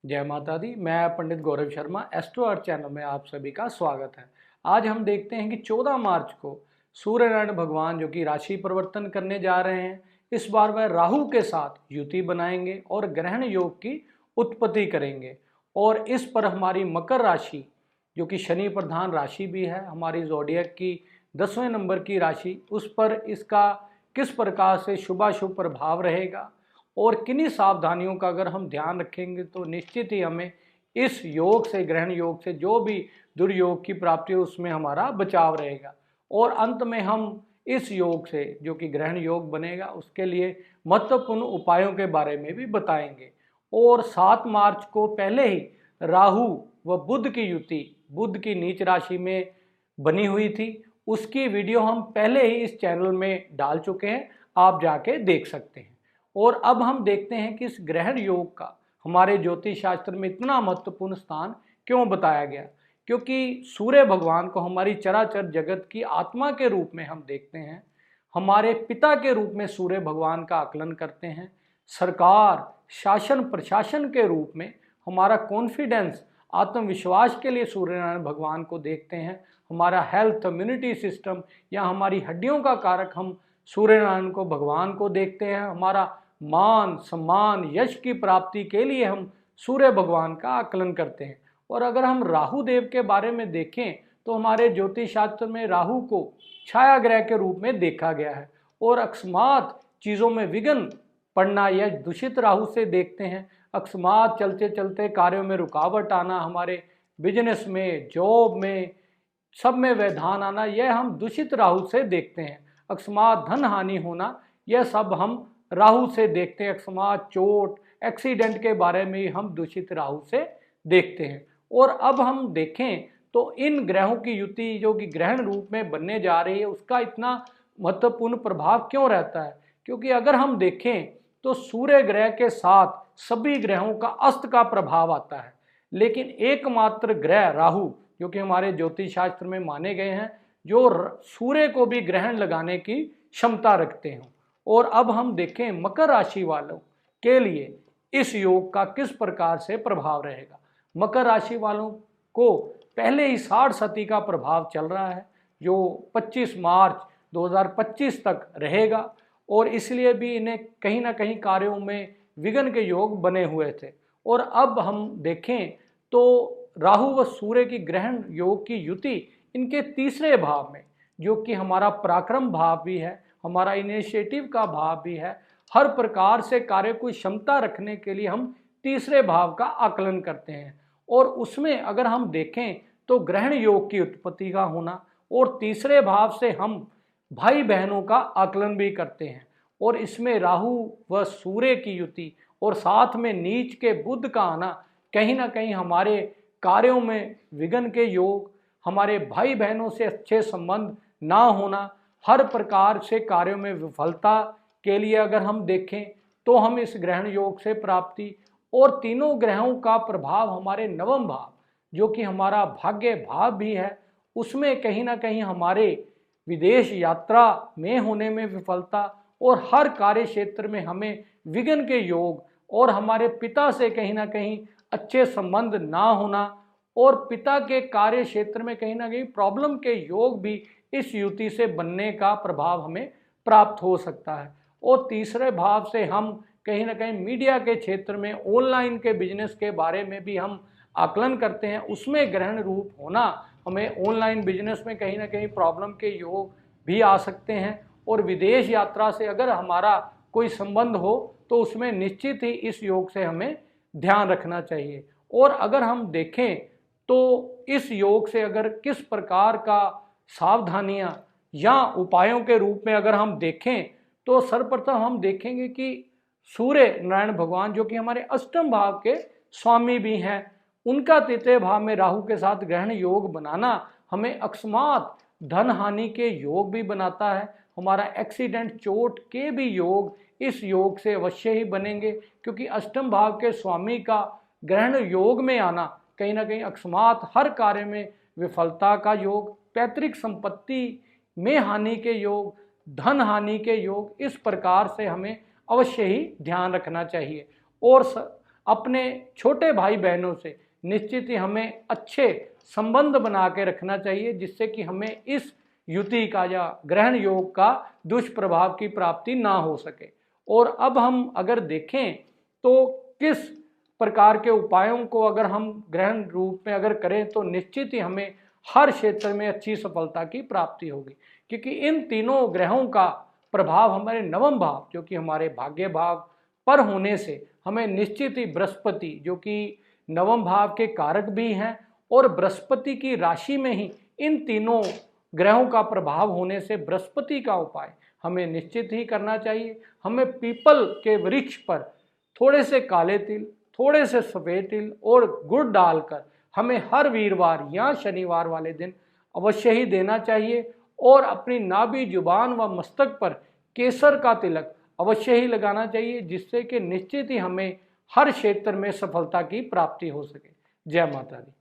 जय माता दी। मैं पंडित गौरव शर्मा, एस्ट्रो अर्थ चैनल में आप सभी का स्वागत है। आज हम देखते हैं कि 14 मार्च को सूर्य नारायण भगवान जो कि राशि परिवर्तन करने जा रहे हैं, इस बार वह राहु के साथ युति बनाएंगे और ग्रहण योग की उत्पत्ति करेंगे। और इस पर हमारी मकर राशि जो कि शनि प्रधान राशि भी है, हमारी जोडियक की 10वें नंबर की राशि, उस पर इसका किस प्रकार से शुभाशुभ प्रभाव रहेगा और किन्हीं सावधानियों का अगर हम ध्यान रखेंगे तो निश्चित ही हमें इस योग से, ग्रहण योग से जो भी दुर्योग की प्राप्ति हो उसमें हमारा बचाव रहेगा। और अंत में हम इस योग से जो कि ग्रहण योग बनेगा उसके लिए महत्वपूर्ण उपायों के बारे में भी बताएंगे। और 7 मार्च को पहले ही राहु व बुध की युति बुध की नीच राशि में बनी हुई थी, उसकी वीडियो हम पहले ही इस चैनल में डाल चुके हैं, आप जाके देख सकते हैं। और अब हम देखते हैं कि इस ग्रहण योग का हमारे ज्योतिष शास्त्र में इतना महत्वपूर्ण स्थान क्यों बताया गया। क्योंकि सूर्य भगवान को हमारी चराचर जगत की आत्मा के रूप में हम देखते हैं, हमारे पिता के रूप में सूर्य भगवान का आकलन करते हैं, सरकार शासन प्रशासन के रूप में हमारा कॉन्फिडेंस आत्मविश्वास के लिए सूर्य नारायण भगवान को देखते हैं, हमारा हेल्थ इम्यूनिटी सिस्टम या हमारी हड्डियों का कारक हम सूर्य नारायण को भगवान को देखते हैं, हमारा मान सम्मान यश की प्राप्ति के लिए हम सूर्य भगवान का आकलन करते हैं। और अगर हम राहु देव के बारे में देखें तो हमारे ज्योतिष शास्त्र में राहु को छाया ग्रह के रूप में देखा गया है और अकस्मात चीज़ों में विघ्न पड़ना यह दूषित राहु से देखते हैं। अकस्मात चलते चलते कार्यों में रुकावट आना, हमारे बिजनेस में, जॉब में, सब में व्यवधान आना, यह हम दूषित राहु से देखते हैं। अकस्मात धन हानि होना, यह सब हम राहु से देखते हैं। अकस्मात चोट एक्सीडेंट के बारे में हम दूषित राहु से देखते हैं। और अब हम देखें तो इन ग्रहों की युति जो कि ग्रहण रूप में बनने जा रही है उसका इतना महत्वपूर्ण प्रभाव क्यों रहता है। क्योंकि अगर हम देखें तो सूर्य ग्रह के साथ सभी ग्रहों का अस्त का प्रभाव आता है, लेकिन एकमात्र ग्रह राहु जो कि हमारे ज्योतिष शास्त्र में माने गए हैं जो सूर्य को भी ग्रहण लगाने की क्षमता रखते हैं। और अब हम देखें मकर राशि वालों के लिए इस योग का किस प्रकार से प्रभाव रहेगा। मकर राशि वालों को पहले ही 60 सती का प्रभाव चल रहा है जो 25 मार्च 2025 तक रहेगा और इसलिए भी इन्हें कहीं ना कहीं कार्यों में विघ्न के योग बने हुए थे। और अब हम देखें तो राहु व सूर्य की ग्रहण योग की युति इनके तीसरे भाव में जो कि हमारा पराक्रम भाव भी है, हमारा इनिशिएटिव का भाव भी है, हर प्रकार से कार्य को क्षमता रखने के लिए हम तीसरे भाव का आकलन करते हैं। और उसमें अगर हम देखें तो ग्रहण योग की उत्पत्ति का होना और तीसरे भाव से हम भाई बहनों का आकलन भी करते हैं। और इसमें राहु व सूर्य की युति और साथ में नीच के बुध का आना कहीं ना कहीं हमारे कार्यों में विघ्न के योग, हमारे भाई बहनों से अच्छे संबंध ना होना, हर प्रकार से कार्यों में विफलता के लिए अगर हम देखें तो हम इस ग्रहण योग से प्राप्ति और तीनों ग्रहों का प्रभाव हमारे नवम भाव जो कि हमारा भाग्य भाव भी है उसमें कहीं ना कहीं हमारे विदेश यात्रा में होने में विफलता और हर कार्य क्षेत्र में हमें विघ्न के योग और हमारे पिता से कहीं ना कहीं अच्छे संबंध ना होना और पिता के कार्य क्षेत्र में कहीं ना कहीं प्रॉब्लम के योग भी इस युति से बनने का प्रभाव हमें प्राप्त हो सकता है। और तीसरे भाव से हम कहीं ना कहीं मीडिया के क्षेत्र में ऑनलाइन के बिजनेस के बारे में भी हम आकलन करते हैं, उसमें ग्रहण रूप होना हमें ऑनलाइन बिजनेस में कहीं ना कहीं प्रॉब्लम के योग भी आ सकते हैं। और विदेश यात्रा से अगर हमारा कोई संबंध हो तो उसमें निश्चित ही इस योग से हमें ध्यान रखना चाहिए। और अगर हम देखें तो इस योग से अगर किस प्रकार का सावधानियां या उपायों के रूप में अगर हम देखें तो सर्वप्रथम हम देखेंगे कि सूर्य नारायण भगवान जो कि हमारे अष्टम भाव के स्वामी भी हैं, उनका तृतीय भाव में राहु के साथ ग्रहण योग बनाना हमें अकस्मात धन हानि के योग भी बनाता है, हमारा एक्सीडेंट चोट के भी योग इस योग से अवश्य ही बनेंगे। क्योंकि अष्टम भाव के स्वामी का ग्रहण योग में आना कहीं ना कहीं अकस्मात हर कार्य में विफलता का योग, पैतृक संपत्ति में हानि के योग, धन हानि के योग, इस प्रकार से हमें अवश्य ही ध्यान रखना चाहिए। और अपने छोटे भाई बहनों से निश्चित ही हमें अच्छे संबंध बना के रखना चाहिए, जिससे कि हमें इस युति का या ग्रहण योग का दुष्प्रभाव की प्राप्ति ना हो सके। और अब हम अगर देखें तो किस प्रकार के उपायों को अगर हम ग्रहण रूप में अगर करें तो निश्चित ही हमें हर क्षेत्र में अच्छी सफलता की प्राप्ति होगी, क्योंकि इन तीनों ग्रहों का प्रभाव हमारे नवम भाव जो कि हमारे भाग्य भाव पर होने से हमें निश्चित ही बृहस्पति जो कि नवम भाव के कारक भी हैं और बृहस्पति की राशि में ही इन तीनों ग्रहों का प्रभाव होने से बृहस्पति का उपाय हमें निश्चित ही करना चाहिए। हमें पीपल के वृक्ष पर थोड़े से काले तिल, थोड़े से सफ़ेद तिल और गुड़ डालकर हमें हर वीरवार या शनिवार वाले दिन अवश्य ही देना चाहिए और अपनी नाभि, जुबान व मस्तक पर केसर का तिलक अवश्य ही लगाना चाहिए, जिससे कि निश्चित ही हमें हर क्षेत्र में सफलता की प्राप्ति हो सके। जय माता दी।